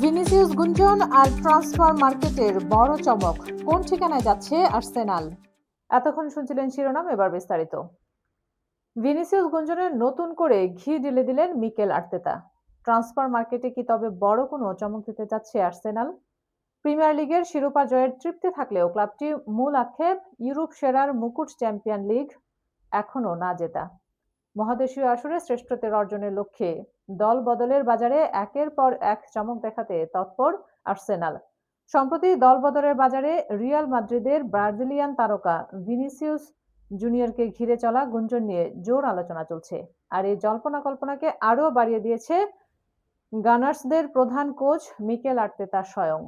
Vinicius গুঞ্জন আর transfer মার্কেটের বড় চমক, কোন ঠিকানায় যাচ্ছে আর্সেনাল? এতক্ষণ শুনছিলেন শিরোনাম, এবার বিস্তারিত। ভিনিসিয়াস গুঞ্জনের নতুন করে ঘি ঢেলে দিলেন মিকেল আর্তেতা। ট্রান্সফার মার্কেটে কি তবে বড় কোনো চমক দিতে যাচ্ছে আর্সেনাল? প্রিমিয়ার লিগের শিরোপা জয়ের তৃপ্তি থাকলেও ক্লাবটি মূল আক্ষেপ ইউরোপ সেরার মুকুট চ্যাম্পিয়ন লিগ এখনো না জেতা। মহাদেশীয় আসরে শ্রেষ্ঠত্বের অর্জনের লক্ষ্যে দল বদলের বাজারে একের পর এক চমক দেখাতে তৎপর আর্সেনাল। সম্প্রতি দল বদলের বাজারে রিয়াল মাদ্রিদের ব্রাজিলিয়ান তারকা ভিনিসিয়াস জুনিয়রকে ঘিরে চলা গুঞ্জন নিয়ে জোর আলোচনা চলছে। আর এই জল্পনা কল্পনাকে আরও বাড়িয়ে দিয়েছে গানার্সদের প্রধান কোচ মিকেল আর্তেতা স্বয়ং।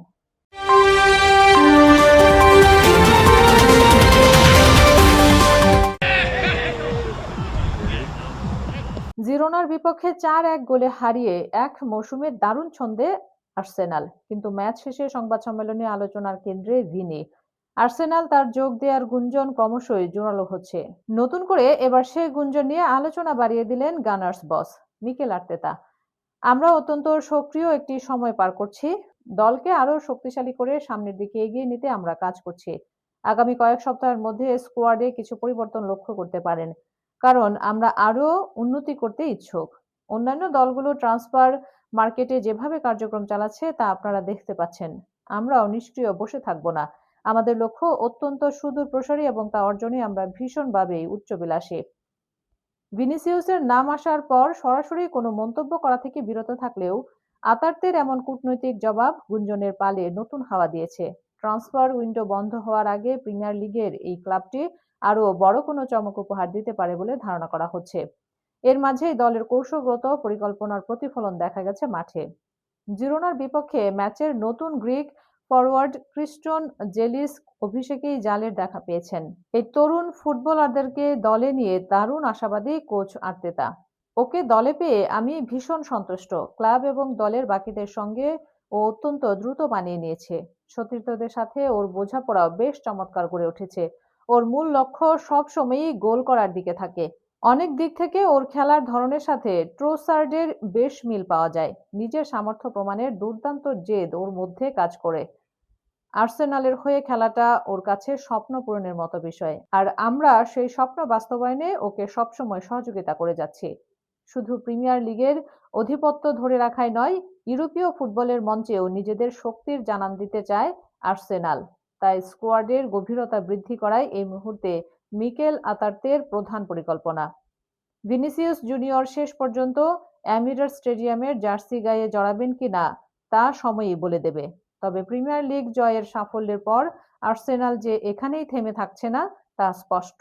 জিরোনার বিপক্ষে ৪-১ গোলে হারিয়ে এক মৌসুমে দারুণ ছন্দে আর্সেনাল, কিন্তু ম্যাচ শেষে সংবাদ সম্মেলনে আলোচনার কেন্দ্রে ভিনি। আর্সেনাল তার যোগ দেওয়ার গুঞ্জন ক্রমশই জোরালো হচ্ছে। নতুন করে এবার সেই গুঞ্জন নিয়ে আলোচনা বাড়িয়ে দিলেন গানার্স বস মিকেল আর্তেতা। আমরা অত্যন্ত সক্রিয় একটি সময় পার করছি। দলকে আরো শক্তিশালী করে সামনের দিকে এগিয়ে নিতে আমরা কাজ করছি। আগামী কয়েক সপ্তাহের মধ্যে স্কোয়াডে কিছু পরিবর্তন লক্ষ্য করতে পারেন, কারণ আমরা আরো উন্নতি করতে ইচ্ছুক। অন্যান্য দলগুলো ট্রান্সফার মার্কেটে যেভাবে কার্যক্রম চালাচ্ছে তা আপনারা দেখতে পাচ্ছেন। আমরাও নিষ্ক্রিয় বসে থাকবো না। আমাদের লক্ষ্য অত্যন্ত সুদূর প্রসারী এবং তা অর্জনে আমরা ভীষণভাবেই উচ্চবিলাসী। ভিনিসিয়াসের নাম আসার পর সরাসরি কোনো মন্তব্য করা থেকে বিরত থাকলেও আতার্তের এমন কূটনৈতিক জবাব গুঞ্জনের পালে নতুন হাওয়া দিয়েছে। ট্রান্সফার উইন্ডো বন্ধ হওয়ার আগে প্রিমিয়ার লিগের এই ক্লাবটি আরও বড় কোনো চমক উপহার দিতে পারে বলে ধারণা করা হচ্ছে। এর মাঝেই দলের কৌশলগত পরিকল্পনার প্রতিফলন দেখা গেছে মাঠে। জিরোনার বিপক্ষে ম্যাচের নতুন গ্রিক ফরওয়ার্ড ক্রিস্টন জেলিস অভিষেকেই জালের দেখা পেয়েছেন। এই তরুণ ফুটবলারদেরকে দলে নিয়ে দারুণ আশাবাদী কোচ আর্তেতা। ওকে দলে পেয়ে আমি ভীষণ সন্তুষ্ট। ক্লাব এবং দলের বাকিদের সঙ্গে ও অত্যন্ত দ্রুত মানিয়ে নিয়েছে। সতীর্থদের সাথে ওর বোঝাপড়াও বেশ চমৎকার গড়ে উঠেছে। ওর মূল লক্ষ্য সবসময়ই গোল করার দিকে থাকে। অনেক দিক থেকে ওর খেলার ধরনের সাথে ট্রোসার্ডের বেশ মিল পাওয়া যায়। নিজের সামর্থ্য প্রমাণের দুর্দান্ত জেদ ওর মধ্যে কাজ করে। আর্সেনালের হয়ে খেলাটা ওর কাছে স্বপ্ন পূরণের মতো বিষয়, আর আমরা সেই স্বপ্ন বাস্তবায়নে ওকে সবসময় সহযোগিতা করে যাচ্ছি। শুধু প্রিমিয়ার লিগের আধিপত্য ধরে রাখাই নয়, ইউরোপীয় ফুটবলের মঞ্চেও নিজেদের শক্তির জানান দিতে চায় আর্সেনাল। তাই স্কোয়াডের গভীরতা বৃদ্ধি করাই এই মুহূর্তে মিকেল আতার্তের প্রধান পরিকল্পনা। ভিনিসিয়াস জুনিয়র শেষ পর্যন্ত এমিরেটস স্টেডিয়ামের জার্সি গায়ে জড়াবেন কিনা তা সময়ই বলে দেবে। তবে প্রিমিয়ার লিগ জয়ের সাফল্যের পর আর্সেনাল যে এখানেই থেমে থাকছে না তা স্পষ্ট।